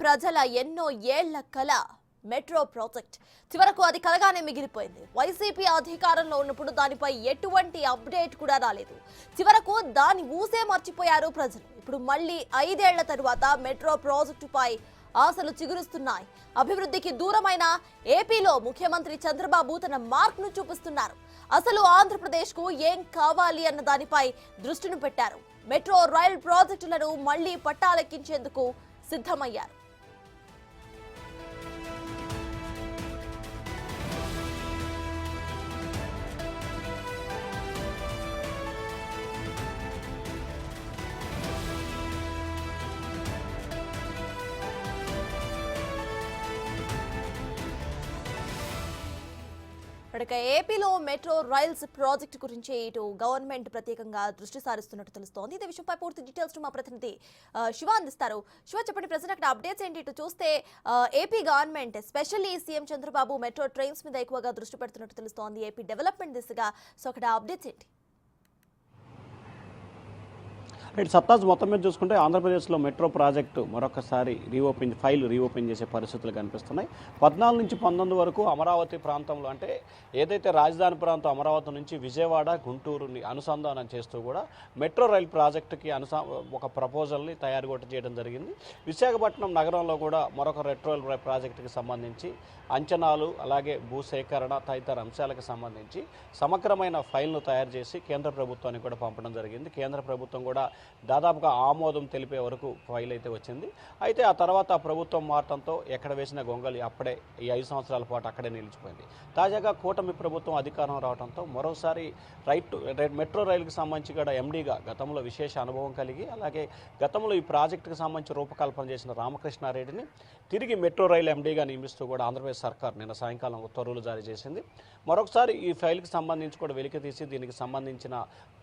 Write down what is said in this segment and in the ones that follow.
ప్రజల ఎన్నో ఏళ్ల కల మెట్రో ప్రాజెక్ట్ చివరకు అది కలగానే మిగిలిపోయింది. వైసీపీ అధికారంలో ఉన్నప్పుడు దానిపై ఎటువంటి అప్డేట్ కూడా రాలేదు. చివరకు దాని ఊసే మర్చిపోయారు ప్రజలు. ఇప్పుడు మళ్ళీ 5 ఏళ్ల తరువాత మెట్రో ప్రాజెక్టుపై ఆశలు చిగురుస్తున్నాయి. అభివృద్ధికి దూరమైన ఏపీలో ముఖ్యమంత్రి చంద్రబాబు తన మార్క్ ను చూపిస్తున్నారు. అసలు ఆంధ్రప్రదేశ్ కు ఏం కావాలి అన్న దానిపై దృష్టిని పెట్టారు. మెట్రో రైల్ ప్రాజెక్టులను మళ్లీ పట్టాలెక్కించేందుకు సిద్ధమయ్యారు. ఏపీలో మెట్రో రైల్స్ ప్రాజెక్టు గురించి ఇటు గవర్నమెంట్ ప్రత్యేకంగా దృష్టి సారిస్తున్నట్టు తెలుస్తోంది. ఇదే విషయంపై పూర్తి డీటెయిల్స్ మా ప్రతినిధి శివ అందిస్తారు. శివ, చెప్పండి, ప్రజెంట్ అక్కడ అప్డేట్స్ ఏంటి? ఇటు చూస్తే AP government especially CM Chandrababu metro trains మీద ఎక్కువగా దృష్టి పెడుతున్నట్టు తెలుస్తోంది. ఏపీ డెవలప్మెంట్ దిశగా. సో అక్కడ అప్డేట్స్ ఏంటి? సత్తాజ్ మొత్తం మీద చూసుకుంటే ఆంధ్రప్రదేశ్లో మెట్రో ప్రాజెక్టు మరొకసారి ఫైల్ రీఓపెన్ చేసే పరిస్థితులు కనిపిస్తున్నాయి. 14 నుంచి 19 వరకు అమరావతి ప్రాంతంలో, అంటే ఏదైతే రాజధాని ప్రాంతం అమరావతి నుంచి విజయవాడ, గుంటూరుని అనుసంధానం చేస్తూ కూడా మెట్రో రైల్ ప్రాజెక్టుకి ఒక ప్రపోజల్ని తయారు చేయడం జరిగింది. విశాఖపట్నం నగరంలో కూడా మరొక మెట్రో రైల్ ప్రాజెక్టుకి సంబంధించి అంచనాలు, అలాగే భూసేకరణ తదితర అంశాలకు సంబంధించి సమగ్రమైన ఫైల్ను తయారు చేసి కేంద్ర ప్రభుత్వానికి కూడా పంపడం జరిగింది. కేంద్ర ప్రభుత్వం కూడా దాదాపుగా ఆమోదం తెలిపే వరకు ఫైల్ అయితే వచ్చింది. అయితే ఆ తర్వాత ప్రభుత్వం మారటంతో ఎక్కడ వేసిన గొంగలి అప్పుడే ఈ 5 సంవత్సరాల పాటు అక్కడే నిలిచిపోయింది. తాజాగా కూటమి ప్రభుత్వం అధికారం రావడంతో మరోసారి మెట్రో రైలుకి సంబంధించి కూడా ఎండీగా గతంలో విశేష అనుభవం కలిగి, అలాగే గతంలో ఈ ప్రాజెక్టుకు సంబంధించి రూపకల్పన చేసిన రామకృష్ణారెడ్డిని తిరిగి మెట్రో రైలు ఎండీగా నియమిస్తూ కూడా ఆంధ్రప్రదేశ్ సర్కార్ నిన్న సాయంకాలం ఉత్తర్వులు జారీ చేసింది. మరొకసారి ఈ ఫైల్కి సంబంధించి కూడా వెలికి తీసి దీనికి సంబంధించిన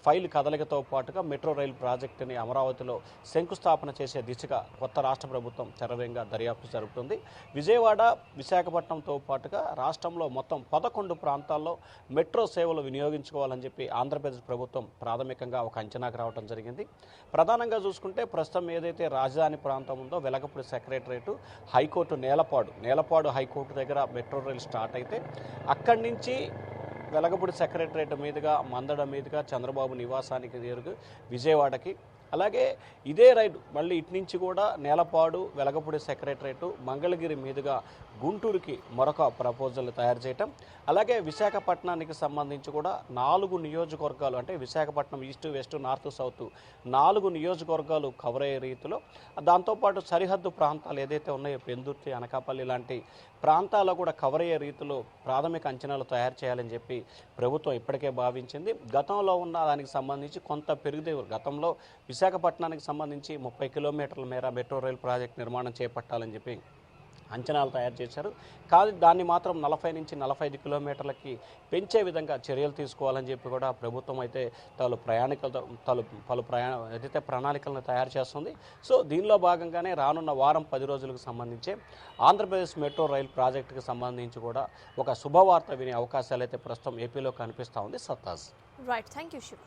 ఫైల్ కదలికతో పాటుగా మెట్రో రైలు ప్రాజెక్టుని అమరావతిలో శంకుస్థాపన చేసే దిశగా కొత్త రాష్ట్ర ప్రభుత్వం శరవేగంగా దర్యాప్తు జరుపుతుంది. విజయవాడ, విశాఖపట్నంతో పాటుగా రాష్ట్రంలో మొత్తం 11 ప్రాంతాల్లో మెట్రో సేవలు వినియోగించుకోవాలని చెప్పి ఆంధ్రప్రదేశ్ ప్రభుత్వం ప్రాథమికంగా ఒక అంచనాకు రావడం జరిగింది. ప్రధానంగా చూసుకుంటే ప్రస్తుతం ఏదైతే రాజధాని ప్రాంతం ఉందో Velagapudi secretariat, high court Nelapadu high court దగ్గర మెట్రో రైలు స్టార్ట్ అయితే అక్కడి నుంచి వెలగపూడి సెక్రటరేట్ మీదుగా మందడ మీదుగా చంద్రబాబు నివాసానికి చేరుకు విజయవాడకి, అలాగే ఇదే రైలు మళ్ళీ ఇటు నుంచి కూడా నేలపాడు, వెలగపూడి సెక్రటరేటు, మంగళగిరి మీదుగా గుంటూరుకి మరొక ప్రపోజల్ తయారు చేయటం, అలాగే విశాఖపట్నానికి సంబంధించి కూడా 4 నియోజకవర్గాలు, అంటే Visakhapatnam east, west, north, south 4 నియోజకవర్గాలు కవర్ అయ్యే రీతిలో, దాంతోపాటు సరిహద్దు ప్రాంతాలు ఏదైతే ఉన్నాయో పెందుర్తి, అనకాపల్లి లాంటి ప్రాంతాల్లో కూడా కవర్ అయ్యే రీతిలో ప్రాథమిక అంచనాలు తయారు చేయాలని చెప్పి ప్రభుత్వం ఇప్పటికే భావించింది. గతంలో ఉన్న దానికి సంబంధించి కొంత గతంలో విశాఖపట్నానికి సంబంధించి 30 కిలోమీటర్ల మేర మెట్రో రైల్ ప్రాజెక్ట్ నిర్మాణం చేపట్టాలని చెప్పి అంచనాలు తయారు చేశారు. కానీ దాన్ని మాత్రం 40 నుంచి 45 కిలోమీటర్లకి పెంచే విధంగా చర్యలు తీసుకోవాలని చెప్పి కూడా ప్రభుత్వం అయితే ఏదైతే ప్రణాళికలను తయారు చేస్తుంది. సో దీనిలో భాగంగానే రానున్న వారం 10 రోజులకు సంబంధించి ఆంధ్రప్రదేశ్ మెట్రో రైల్ ప్రాజెక్టుకి సంబంధించి కూడా ఒక శుభవార్త వినే అవకాశాలు అయితే ప్రస్తుతం ఏపీలో కనిపిస్తూ ఉంది. సత్తాజ్. Right, thank you Shiva.